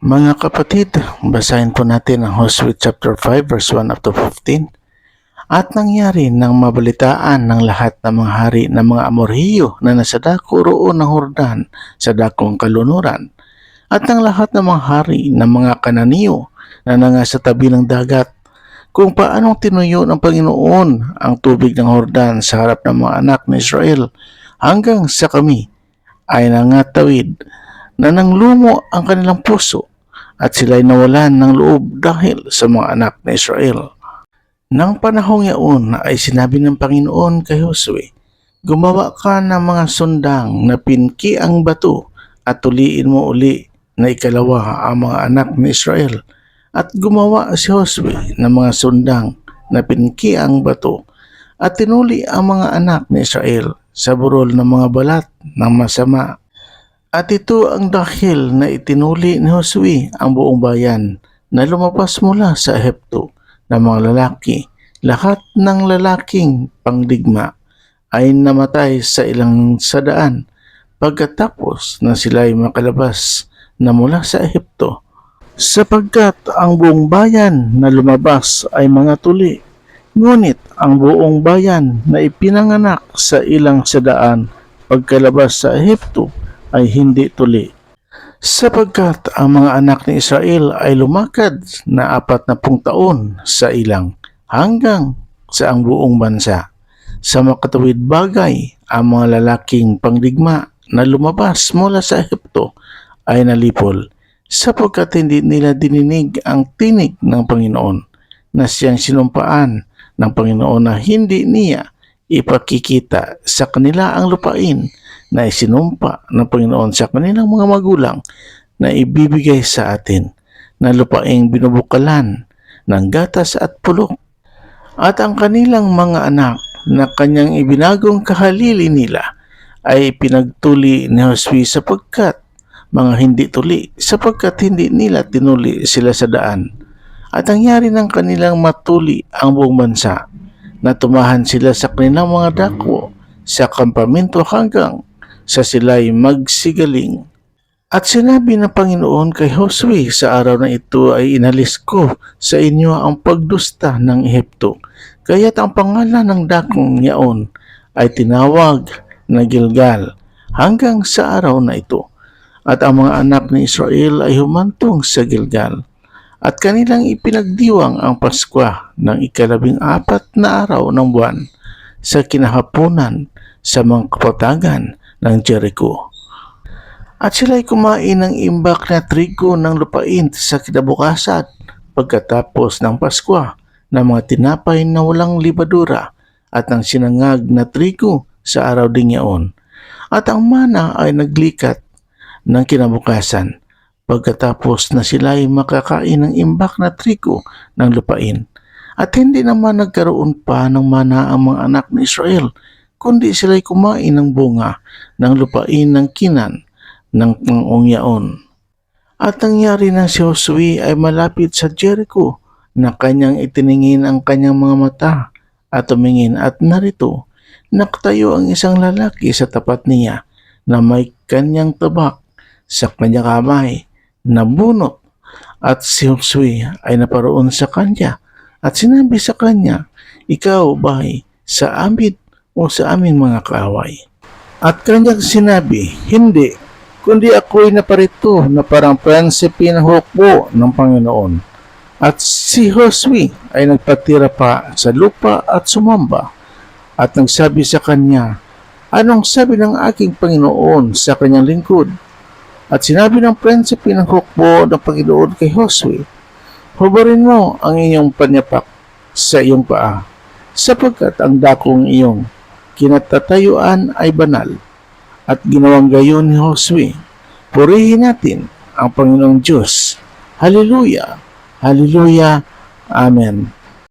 Mga kapatid, basahin po natin ang Hosea chapter 5 verse 1 up to 15. At nangyari nang mabalitaan ng lahat ng mga hari ng mga Amorhiyo na nasa dako roon ng Hordan sa dakong kalunuran, at ng lahat ng mga hari ng mga Kananiyo na nasa tabi ng dagat, kung paanong tinuyo ng Panginoon ang tubig ng Hordan sa harap ng mga anak ni Israel, hanggang sa kami ay nangatawid na nanglumo ang kanilang puso at sila'y nawalan ng loob dahil sa mga anak ni Israel. Nang panahong yaon ay sinabi ng Panginoon kay Josue, gumawa ka ng mga sundang na pinki ang bato at tuliin mo uli na ikalawa ang mga anak ni Israel. At gumawa si Josue ng mga sundang na pinki ang bato at tinuli ang mga anak ni Israel sa burol ng mga balat ng masama. At ito ang dahil na itinuli ni Josue ang buong bayan na lumabas mula sa Ehipto ng mga lalaki. Lahat ng lalaking pangdigma ay namatay sa ilang sadaan pagkatapos na sila'y makalabas na mula sa Ehipto, sapagkat ang buong bayan na lumabas ay mga tuli, ngunit ang buong bayan na ipinanganak sa ilang sadaan pagkalabas sa Ehipto ay hindi tuli, sapagkat ang mga anak ni Israel ay lumakad na 40 taon sa ilang hanggang sa ang buong bansa. Sa makatawid bagay, ang mga lalaking pangdigma na lumabas mula sa Ehipto ay nalipol, sapagkat hindi nila dininig ang tinig ng Panginoon na siyang sinumpaan ng Panginoon na hindi niya ipakikita sa kanila ang lupain na isinumpa ng Panginoon sa kanilang mga magulang na ibibigay sa atin, na lupaing binubukalan ng gatas at pulok. At ang kanilang mga anak na kanyang ibinagong kahalili nila ay pinagtuli ni Josue sapagkat mga hindi tuli, sapagkat hindi nila tinuli sila sa daan. At nangyari ng kanilang matuli ang buong bansa, na tumahan sila sa kanilang mga dako sa kampamento hanggang sa sila'y magsigaling. At sinabi ng Panginoon kay Josue, sa araw na ito ay inalis ko sa inyo ang pagdusta ng Ehipto. Kaya't ang pangalan ng dakong yaon ay tinawag na Gilgal hanggang sa araw na ito. At ang mga anak ni Israel ay humantong sa Gilgal. At kanilang ipinagdiwang ang Pasko ng 14 na araw ng buwan sa kinahaponan sa mga kapatagan ng Jericho. At sila'y kumain ng imbak na trigo ng lupain sa kinabukasan pagkatapos ng Pasko ng mga tinapay na walang libadura at ng sinangag na trigo sa araw ding yaon. At ang mana ay naglikat ng kinabukasan pagkatapos na sila'y makakain ng imbak na trigo ng lupain. At hindi naman nagkaroon pa ng mana ang mga anak ni Israel, kundi sila'y kumain ng bunga ng lupain ng Kinan ng pangungyaon. At nangyari na si Josue ay malapit sa Jericho, na kanyang itiningin ang kanyang mga mata at tumingin, at narito, nakatayo ang isang lalaki sa tapat niya na may kanyang tabak sa kanyang kamay na bunot. At si Josue ay naparoon sa kanya at sinabi sa kanya, ikaw ba'y sa amin o sa aming mga kaaway? At kanyang sinabi, hindi, kundi ako'y naparito na parang prinsipe ng hukbo ng Panginoon. At si Josue ay nagpatira pa sa lupa at sumamba at nagsabi sa kanya, anong sabi ng aking Panginoon sa kanyang lingkod? At sinabi ng prinsipe ng hukbo ng Panginoon kay Josue, hubarin mo ang iyong panyapak sa iyong paa, sapagkat ang dakong iyong kinatatayuan ay banal. At ginawang gayon ni Josue. Purihin natin ang Panginoong Diyos. Hallelujah! Hallelujah! Amen.